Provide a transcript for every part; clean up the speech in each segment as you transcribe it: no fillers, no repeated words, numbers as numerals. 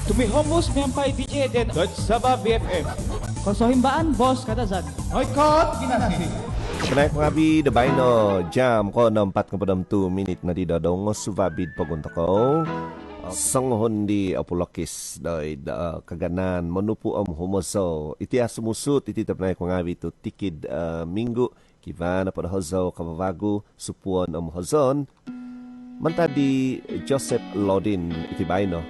Tumihomos miyampai DJ den Dot Sabah BFF. Konsohimbaan bos kadazag. Oy kot ginasi. Kenaik mengabi the baino jam ko 4:42 minit na di dodong subabid paguntako. Sanghon di apulokis dai kaganan menupu humoso itiasumusut iti tapnay mengabi tu tikid minggu kivana pada hozo kabavagu supuan hozon mantadi Joseph Lodin iti baino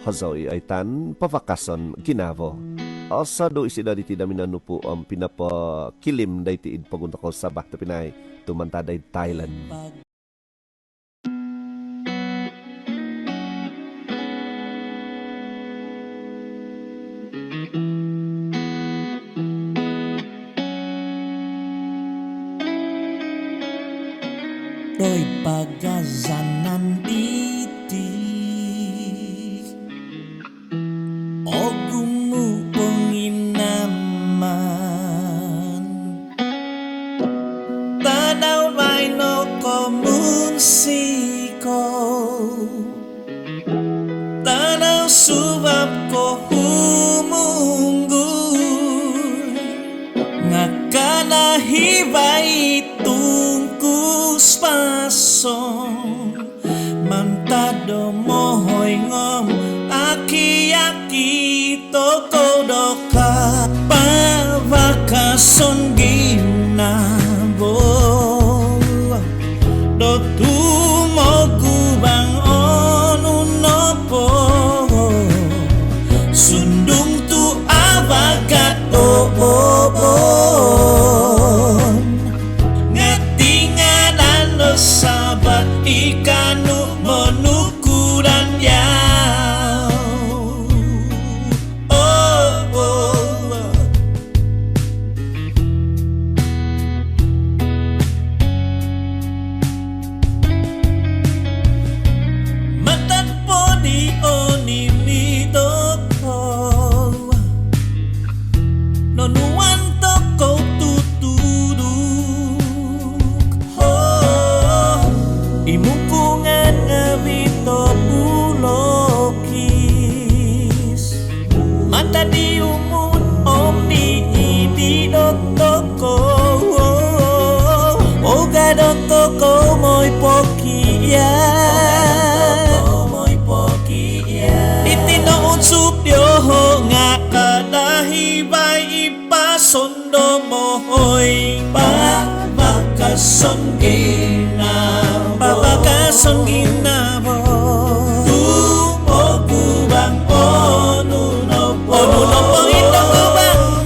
hozo aitan pavakason ginavo. Asado isi dari tidak minanupu pinapa kilim day tiid pagunta ko Sabah tapinay tumanta day Thailand. Doy pagazanan iti ogumu penginaman tanaw rhino komunsiko tanaw subab ko humunggoy ngakanahibay tungkus pasong mantado mohoy ngom aki-aki toko doka pavakason ginabo do tumogubang onunopo sundung tu abagat oobon ngatinganan no sabat ikanu menukuran yaw matan po di oninido ko nonuan toko tutuduk imukungan ngabito bulokis mata di umun omni ididot toko ogadot toko moy pokia itinoon supyo nga kadahibay ipasondo mohoy pabakason ginabo pabakason ginabo tumogubang onunopo itogubang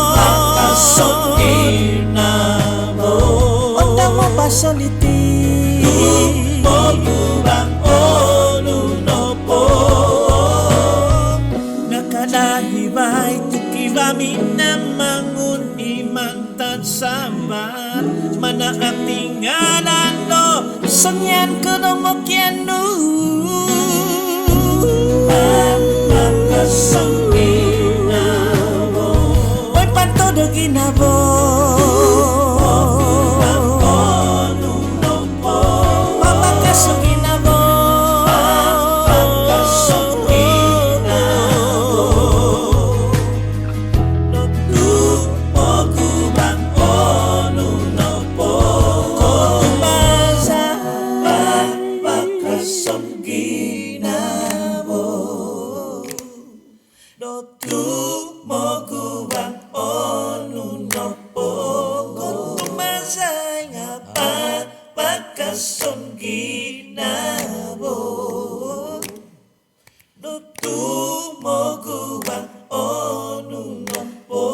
pabakason ginabo onda mo pasoliti tumogubang onunopo nakadahibay tukirami na mangun imantan sabat mana atingalan no sangyan ko no mokyanu pagkasang ginabo oy pantodo ginabo pagkasang ginabo pagkasang ginabo tumogubang onunopo kumasa pagkasang ginabo tumogubang onunopo kumasa nga pagkasang ginabo tumogubang onunopo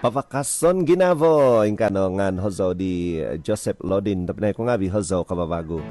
Pavakason ginavo ingkano ngan hozo di Joseph Lodin tapinay ko nga bi hozo kababago.